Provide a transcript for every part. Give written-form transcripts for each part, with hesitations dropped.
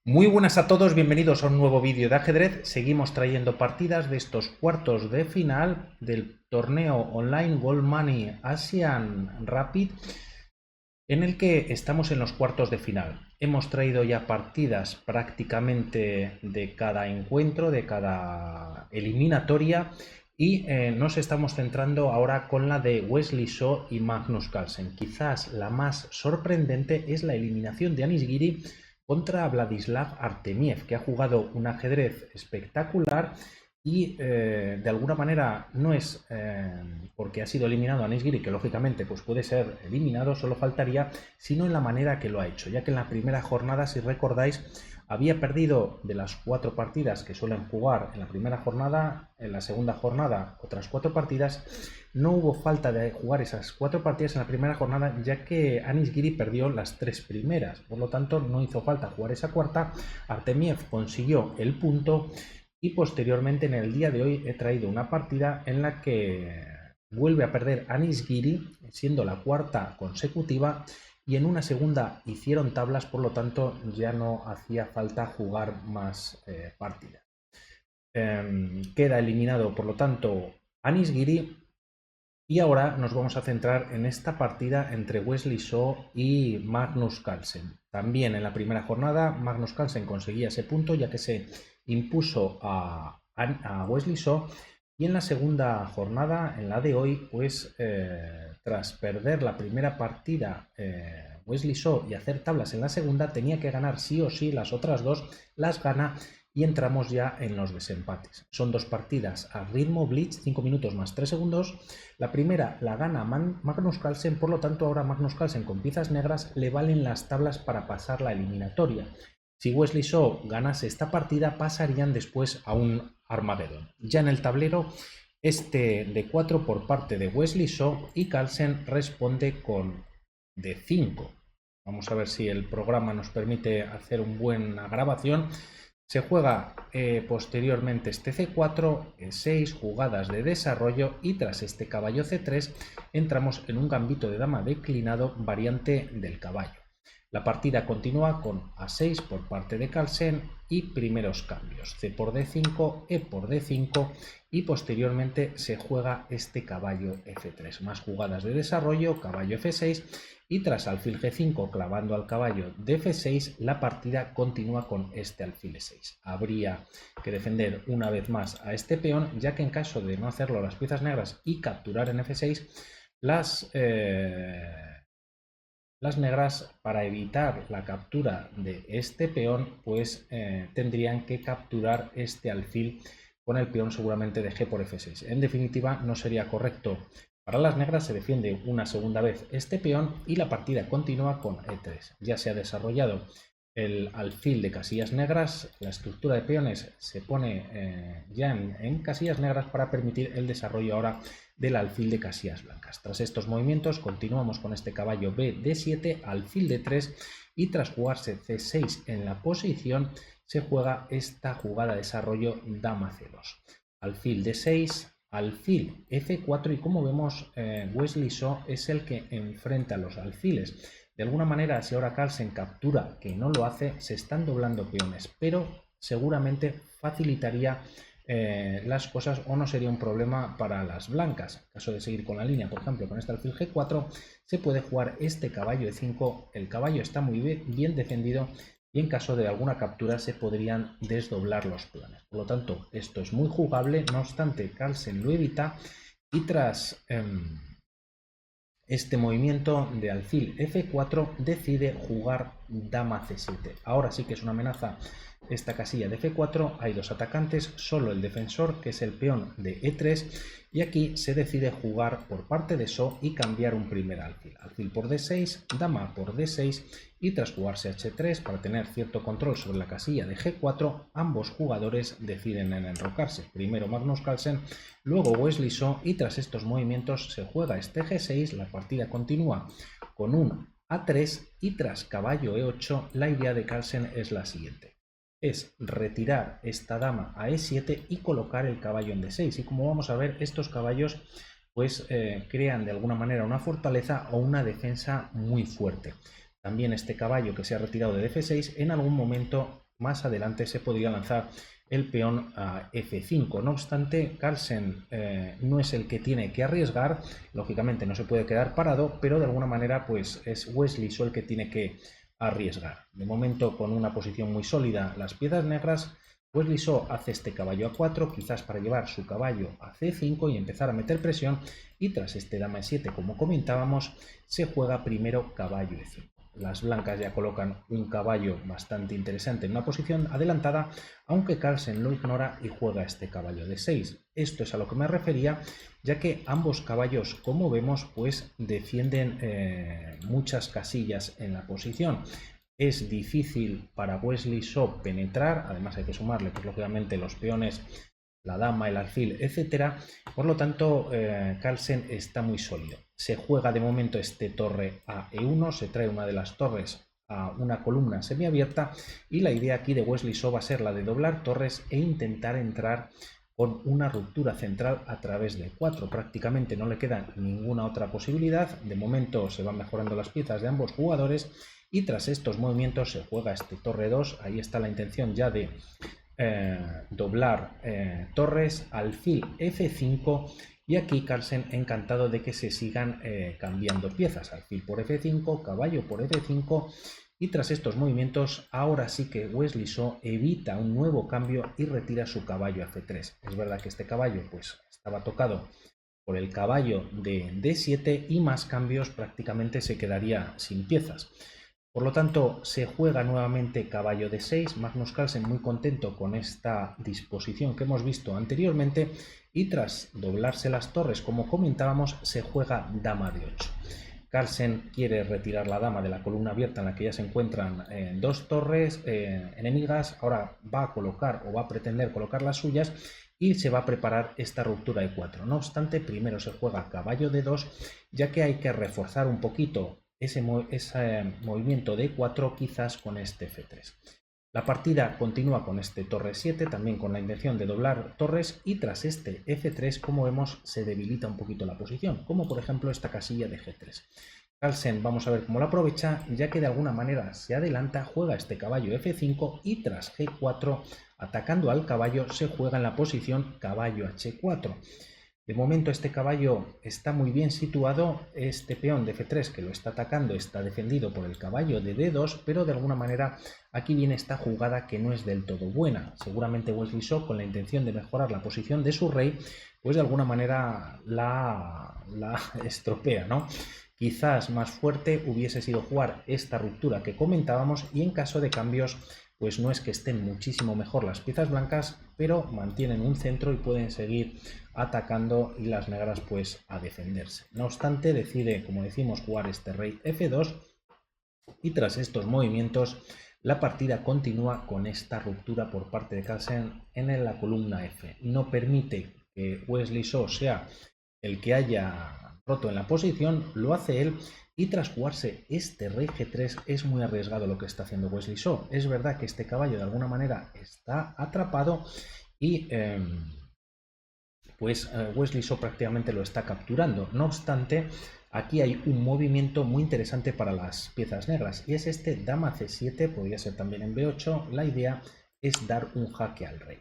Muy buenas a todos, bienvenidos a un nuevo vídeo de ajedrez. Seguimos trayendo partidas de estos cuartos de final del torneo online Gold Money Asian Rapid, en el que estamos en los cuartos de final. Hemos traído ya partidas prácticamente de cada encuentro, de cada eliminatoria, y nos estamos centrando ahora con la de Wesley So y Magnus Carlsen. Quizás la más sorprendente es la eliminación de Anish Giri contra Vladislav Artemiev, que ha jugado un ajedrez espectacular y de alguna manera no es porque ha sido eliminado Anish Giri, que lógicamente pues puede ser eliminado, solo faltaría, sino en la manera que lo ha hecho, ya que en la primera jornada, si recordáis, había perdido de las 4 partidas que suelen jugar en la primera jornada. En la segunda jornada otras 4 partidas. No hubo falta de jugar esas 4 partidas en la primera jornada, ya que Anish Giri perdió las 3 primeras, por lo tanto no hizo falta jugar esa cuarta. Artemiev consiguió el punto y posteriormente en el día de hoy he traído una partida en la que vuelve a perder Anish Giri, siendo la cuarta consecutiva, y en una segunda hicieron tablas, por lo tanto ya no hacía falta jugar más partidas. Queda eliminado, por lo tanto, Anish Giri. Y ahora nos vamos a centrar en esta partida entre Wesley So y Magnus Carlsen. También en la primera jornada Magnus Carlsen conseguía ese punto, ya que se impuso a Wesley So. Y en la segunda jornada, en la de hoy, pues tras perder la primera partida Wesley So y hacer tablas en la segunda, tenía que ganar sí o sí. Las otras dos las gana y entramos ya en los desempates. Son 2 partidas a ritmo blitz, 5 minutos más 3 segundos. La primera la gana Magnus Carlsen, por lo tanto ahora Magnus Carlsen con piezas negras le valen las tablas para pasar la eliminatoria. Si Wesley So ganase esta partida, pasarían después a un Armageddon. Ya en el tablero, este de 4 por parte de Wesley So, y Carlsen responde con de 5. Vamos a ver si el programa nos permite hacer una buena grabación. Se juega posteriormente este C4, 6 jugadas de desarrollo, y tras este caballo C3 entramos en un gambito de dama declinado variante del caballo. La partida continúa con A6 por parte de Carlsen y primeros cambios, C por D5, E por D5, y posteriormente se juega este caballo F3. Más jugadas de desarrollo, caballo F6, y tras alfil G5 clavando al caballo de F6, la partida continúa con este alfil E6. Habría que defender una vez más a este peón, ya que en caso de no hacerlo las piezas negras y capturar en F6, las negras, para evitar la captura de este peón, pues tendrían que capturar este alfil con el peón seguramente de G por F6. En definitiva, no sería correcto. Para las negras se defiende una segunda vez este peón y la partida continúa con E3. Ya se ha desarrollado el alfil de casillas negras, la estructura de peones se pone ya en casillas negras para permitir el desarrollo ahora del alfil de casillas blancas. Tras estos movimientos continuamos con este caballo B D7, alfil D3, y tras jugarse C6 en la posición se juega esta jugada de desarrollo dama C2, alfil D6, alfil F4, y como vemos Wesley So es el que enfrenta los alfiles. De alguna manera, si ahora Carlsen captura, que no lo hace, se están doblando peones, pero seguramente facilitaría las cosas o no sería un problema para las blancas. En caso de seguir con la línea, por ejemplo, con este alfil G4, se puede jugar este caballo E5, el caballo está muy bien defendido y en caso de alguna captura se podrían desdoblar los peones. Por lo tanto, esto es muy jugable, no obstante, Carlsen lo evita y tras este movimiento de alfil F4 decide jugar dama C7. Ahora sí que es una amenaza esta casilla de F4. Hay dos atacantes, solo el defensor, que es el peón de E3, y aquí se decide jugar por parte de So y cambiar un primer alfil. Alfil por D6, dama por D6, y tras jugarse H3 para tener cierto control sobre la casilla de G4, ambos jugadores deciden en enrocarse. Primero Magnus Carlsen, luego Wesley So, y tras estos movimientos se juega este G6, la partida continúa con un A3, y tras caballo E8 la idea de Carlsen es la siguiente: es retirar esta dama a E7 y colocar el caballo en D6, y como vamos a ver, estos caballos pues crean de alguna manera una fortaleza o una defensa muy fuerte. También este caballo que se ha retirado de F6 en algún momento más adelante se podría lanzar el peón a F5. No obstante, Carlsen no es el que tiene que arriesgar, lógicamente no se puede quedar parado, pero de alguna manera pues es Wesley So el que tiene que arriesgar. De momento, con una posición muy sólida las piezas negras, Wesley So hace este caballo a4, quizás para llevar su caballo a C5 y empezar a meter presión, y tras este dama E7, como comentábamos, se juega primero caballo E5. Las blancas ya colocan un caballo bastante interesante en una posición adelantada, aunque Carlsen lo ignora y juega este caballo de 6. Esto es a lo que me refería, ya que ambos caballos, como vemos, pues defienden muchas casillas en la posición. Es difícil para Wesley So penetrar, además hay que sumarle, pues lógicamente, los peones, la dama, el alfil, etcétera. Por lo tanto, Carlsen está muy sólido. Se juega de momento este torre a E1, se trae una de las torres a una columna semiabierta, y la idea aquí de Wesley So va a ser la de doblar torres e intentar entrar con una ruptura central a través de 4. Prácticamente no le queda ninguna otra posibilidad. De momento se van mejorando las piezas de ambos jugadores, y tras estos movimientos se juega este torre 2. Ahí está la intención ya de doblar torres, alfil F5, y aquí Carlsen encantado de que se sigan cambiando piezas, alfil por F5, caballo por F5, y tras estos movimientos ahora sí que Wesley So evita un nuevo cambio y retira su caballo a F3. Es verdad que este caballo pues estaba tocado por el caballo de D7 y más cambios prácticamente se quedaría sin piezas. Por lo tanto, se juega nuevamente caballo de 6, Magnus Carlsen muy contento con esta disposición que hemos visto anteriormente, y tras doblarse las torres, como comentábamos, se juega dama de 8. Carlsen quiere retirar la dama de la columna abierta en la que ya se encuentran dos torres enemigas, ahora va a colocar o va a pretender colocar las suyas y se va a preparar esta ruptura de 4. No obstante, primero se juega caballo de 2, ya que hay que reforzar un poquito ese movimiento de 4 quizás con este F3. La partida continúa con este torre 7, también con la intención de doblar torres, y tras este F3, como vemos, se debilita un poquito la posición, como por ejemplo esta casilla de G3. Carlsen, vamos a ver cómo la aprovecha, ya que de alguna manera se adelanta, juega este caballo F5 y tras G4, atacando al caballo, se juega en la posición caballo H4. De momento este caballo está muy bien situado, este peón de F3 que lo está atacando está defendido por el caballo de D2, pero de alguna manera aquí viene esta jugada que no es del todo buena. Seguramente Wesley So, con la intención de mejorar la posición de su rey, pues de alguna manera la estropea, ¿no? Quizás más fuerte hubiese sido jugar esta ruptura que comentábamos, y en caso de cambios pues no es que estén muchísimo mejor las piezas blancas, pero mantienen un centro y pueden seguir atacando, y las negras pues a defenderse. No obstante, decide, como decimos, jugar este rey F2, y tras estos movimientos la partida continúa con esta ruptura por parte de Carlsen en la columna F. No permite que Wesley So sea el que haya roto en la posición, lo hace él, y tras jugarse este rey G3 es muy arriesgado lo que está haciendo Wesley So. Es verdad que este caballo de alguna manera está atrapado y Wesley So prácticamente lo está capturando. No obstante, aquí hay un movimiento muy interesante para las piezas negras, y es este dama C7, podría ser también en B8. La idea es dar un jaque al rey,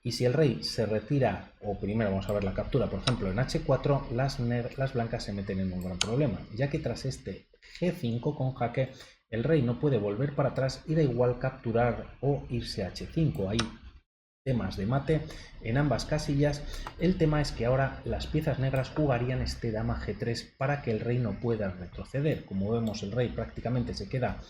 y si el rey se retira, o primero vamos a ver la captura, por ejemplo en H4, las blancas se meten en un gran problema, ya que tras este G5 con jaque el rey no puede volver para atrás y da igual capturar o irse a H5. Hay temas de mate en ambas casillas. El tema es que ahora las piezas negras jugarían este dama G3 para que el rey no pueda retroceder. Como vemos, el rey prácticamente se queda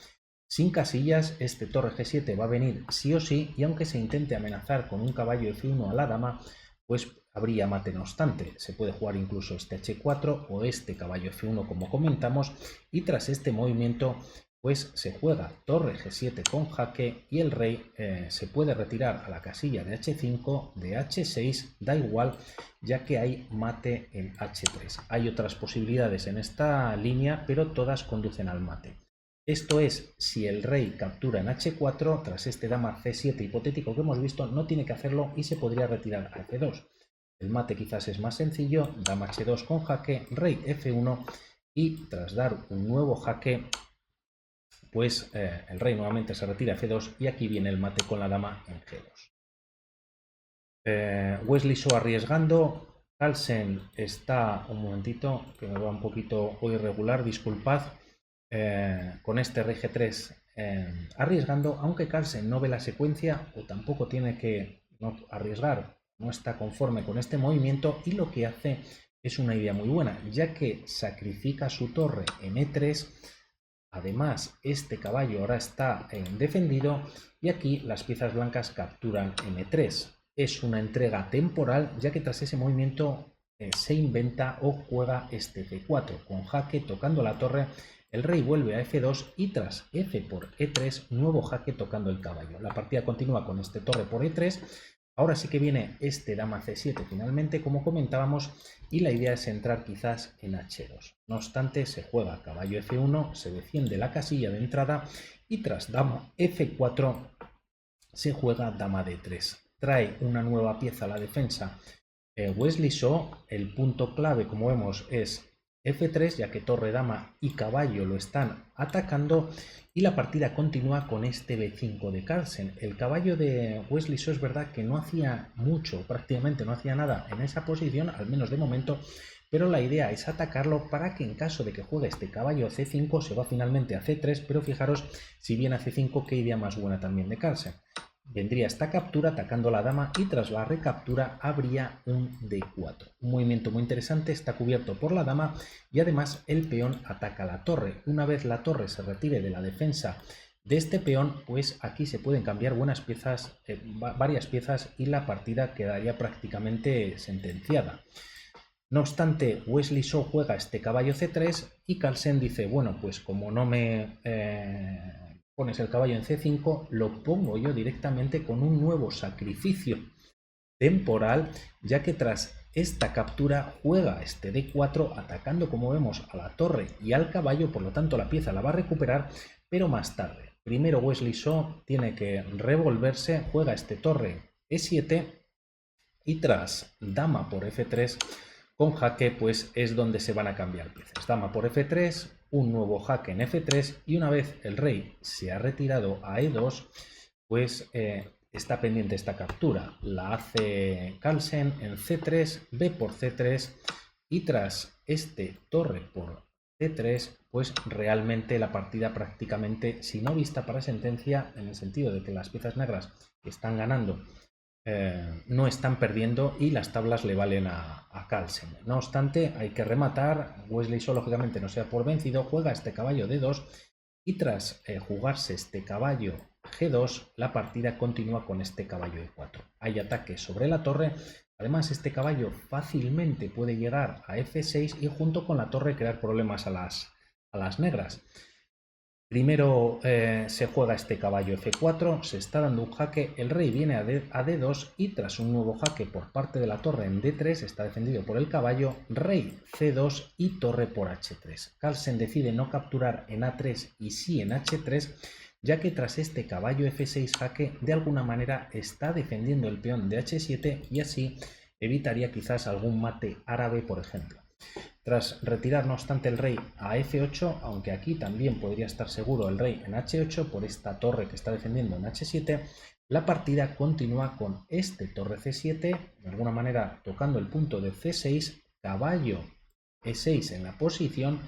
sin casillas, este torre G7 va a venir sí o sí, y aunque se intente amenazar con un caballo F1 a la dama, pues habría mate. No obstante, se puede jugar incluso este H4 o este caballo F1 como comentamos, y tras este movimiento pues se juega torre G7 con jaque, y el rey se puede retirar a la casilla de H5, de H6, da igual, ya que hay mate en H3. Hay otras posibilidades en esta línea, pero todas conducen al mate. Esto es, si el rey captura en H4, tras este dama C7 hipotético que hemos visto, no tiene que hacerlo y se podría retirar a F2. El mate quizás es más sencillo, dama H2 con jaque, rey F1, y tras dar un nuevo jaque, pues el rey nuevamente se retira a F2 y aquí viene el mate con la dama en G2. Wesley So arriesgando. Carlsen está, un momentito, que me va un poquito hoy irregular, disculpad, con este rey G3 arriesgando, aunque Carlsen no ve la secuencia o tampoco tiene que arriesgar, no está conforme con este movimiento y lo que hace es una idea muy buena, ya que sacrifica su torre en E3. Además, este caballo ahora está defendido y aquí las piezas blancas capturan M3. Es una entrega temporal, ya que tras ese movimiento se inventa o juega este C4. Con jaque tocando la torre, el rey vuelve a F2 y tras F por E3, nuevo jaque tocando el caballo. La partida continúa con este torre por E3. Ahora sí que viene este dama C7 finalmente, como comentábamos, y la idea es entrar quizás en H2. No obstante, se juega caballo F1, se defiende la casilla de entrada y tras dama F4 se juega dama D3. Trae una nueva pieza a la defensa Wesley So. El punto clave, como vemos, es F3, ya que torre, dama y caballo lo están atacando y la partida continúa con este B5 de Carlsen. El caballo de Wesley So es verdad que no hacía mucho, prácticamente no hacía nada en esa posición, al menos de momento, pero la idea es atacarlo para que en caso de que juegue este caballo C5 se va finalmente a C3, pero fijaros, si viene a C5, qué idea más buena también de Carlsen. Vendría esta captura atacando la dama y tras la recaptura habría un D4. Un movimiento muy interesante, está cubierto por la dama y además el peón ataca la torre. Una vez la torre se retire de la defensa de este peón, pues aquí se pueden cambiar buenas piezas, varias piezas y la partida quedaría prácticamente sentenciada. No obstante, Wesley So juega este caballo C3 y Carlsen dice, bueno, pues como no me pones el caballo en C5, lo pongo yo directamente con un nuevo sacrificio temporal, ya que tras esta captura juega este D4 atacando, como vemos, a la torre y al caballo, por lo tanto la pieza la va a recuperar, pero más tarde. Primero Wesley So tiene que revolverse, juega este torre E7 y tras dama por F3 con jaque, pues es donde se van a cambiar piezas. Dama por F3, un nuevo jaque en F3 y una vez el rey se ha retirado a E2, pues está pendiente esta captura. La hace Carlsen en C3, B por C3 y tras este torre por C3, pues realmente la partida prácticamente, si no vista para sentencia, en el sentido de que las piezas negras están ganando, no están perdiendo y las tablas le valen a Carlsen. No obstante, hay que rematar. Wesley So lógicamente no se da por vencido, juega este caballo D2 y tras jugarse este caballo G2, la partida continúa con este caballo E4. Hay ataque sobre la torre. Además, este caballo fácilmente puede llegar a F6 y junto con la torre crear problemas a las negras. Primero se juega este caballo F4, se está dando un jaque, el rey viene a D2 y tras un nuevo jaque por parte de la torre en D3, está defendido por el caballo, rey C2 y torre por H3. Carlsen decide no capturar en A3 y sí en H3, ya que tras este caballo F6 jaque de alguna manera está defendiendo el peón de H7 y así evitaría quizás algún mate árabe, por ejemplo. Tras retirar no obstante el rey a F8, aunque aquí también podría estar seguro el rey en H8 por esta torre que está defendiendo en H7, la partida continúa con este torre C7, de alguna manera tocando el punto de C6, caballo E6 en la posición,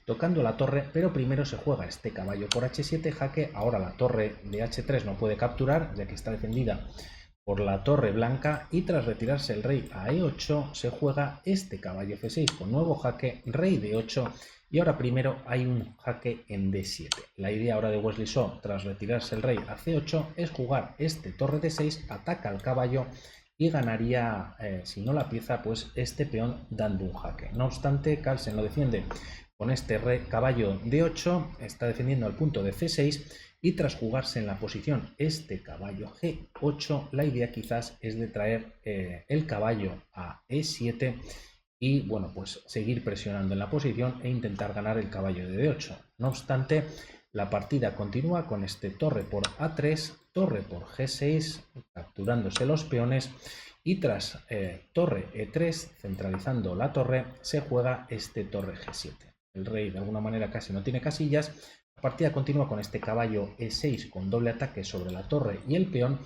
tocando la torre, pero primero se juega este caballo por H7, jaque, ahora la torre de H3 no puede capturar, ya que está defendida por la torre blanca y tras retirarse el rey a E8 se juega este caballo F6 con nuevo jaque, rey D8 y ahora primero hay un jaque en D7. La idea ahora de Wesley So tras retirarse el rey a C8 es jugar este torre D6, ataca al caballo y ganaría, si no la pieza, pues este peón dando un jaque. No obstante, Carlsen lo defiende con este caballo D8, está defendiendo al punto de C6 y tras jugarse en la posición este caballo G8, la idea quizás es de traer el caballo a E7 y bueno, pues seguir presionando en la posición e intentar ganar el caballo de D8. No obstante, la partida continúa con este torre por A3, torre por G6, capturándose los peones y tras torre E3, centralizando la torre, se juega este torre G7. El rey de alguna manera casi no tiene casillas, partida continúa con este caballo E6 con doble ataque sobre la torre y el peón,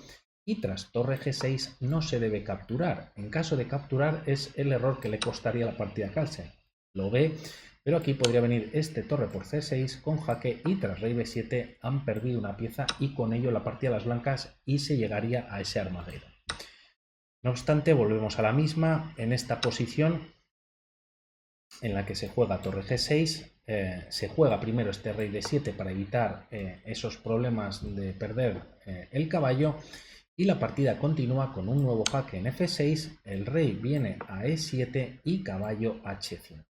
y tras torre G6 no se debe capturar. En caso de capturar es el error que le costaría la partida a Carlsen. Lo ve, pero aquí podría venir este torre por C6 con jaque, y tras rey B7 han perdido una pieza y con ello la partida a las blancas, y se llegaría a ese Armagedón. No obstante, volvemos a la misma. En esta posición en la que se juega torre G6, se juega primero este rey D7 para evitar esos problemas de perder el caballo, y la partida continúa con un nuevo jaque en F6, el rey viene a E7 y caballo H5.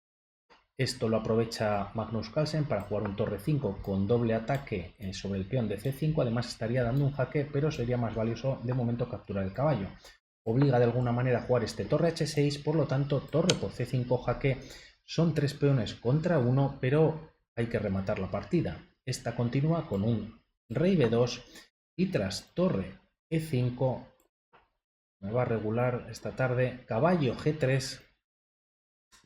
Esto lo aprovecha Magnus Carlsen para jugar un torre 5 con doble ataque sobre el peón de C5, además estaría dando un jaque, pero sería más valioso de momento capturar el caballo. Obliga de alguna manera a jugar este torre H6, por lo tanto torre por C5 jaque, son 3 peones contra 1, pero hay que rematar la partida. Esta continúa con un rey B2 y tras torre E5, me va a regular esta tarde, caballo G3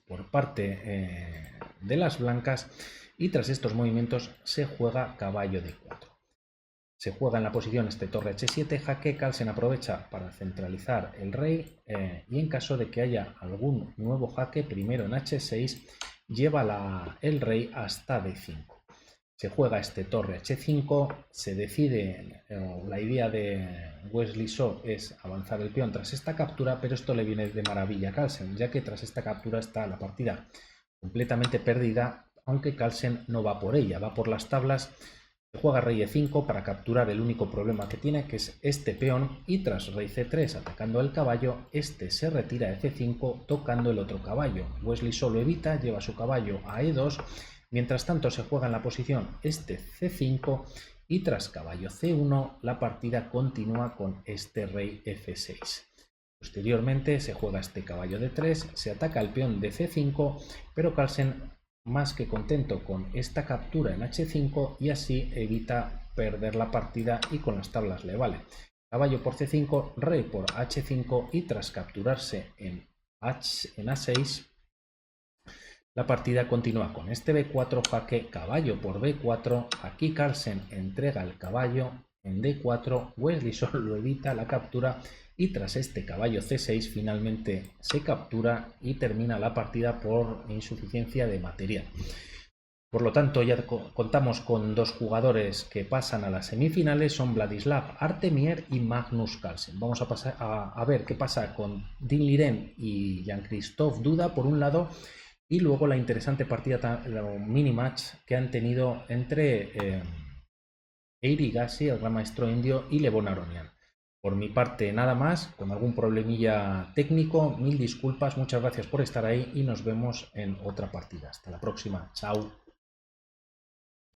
por parte de las blancas, y tras estos movimientos se juega caballo D4. Se juega en la posición este torre H7 jaque, Carlsen aprovecha para centralizar el rey y en caso de que haya algún nuevo jaque, primero en H6, lleva el rey hasta D5. Se juega este torre H5, se decide, la idea de Wesley So es avanzar el peón tras esta captura, pero esto le viene de maravilla a Carlsen, ya que tras esta captura está la partida completamente perdida, aunque Carlsen no va por ella, va por las tablas. Se juega rey E5 para capturar el único problema que tiene, que es este peón, y tras rey C3 atacando el caballo, este se retira a F5 tocando el otro caballo. Wesley So lo evita, lleva su caballo a E2. Mientras tanto se juega en la posición este C5 y tras caballo C1 la partida continúa con este rey F6. Posteriormente se juega este caballo D3, se ataca el peón de C5, pero Carlsen más que contento con esta captura en H5 y así evita perder la partida y con las tablas le vale. Caballo por C5, rey por H5 y tras capturarse en A6 la partida continúa con este B4 jaque, caballo por B4, aquí Carlsen entrega el caballo en D4, Wesley So lo evita la captura y tras este caballo C6 finalmente se captura y termina la partida por insuficiencia de material. Por lo tanto, ya contamos con dos jugadores que pasan a las semifinales, son Vladislav Artemier y Magnus Carlsen. Vamos a pasar a ver qué pasa con Dinh Liren y Jean-Christophe Duda por un lado, y luego la interesante partida, la mini match que han tenido entre Eiri Gassi, el gran maestro indio, y Levon Aronian. Por mi parte nada más, con algún problemilla técnico, mil disculpas, muchas gracias por estar ahí y nos vemos en otra partida. Hasta la próxima, chao.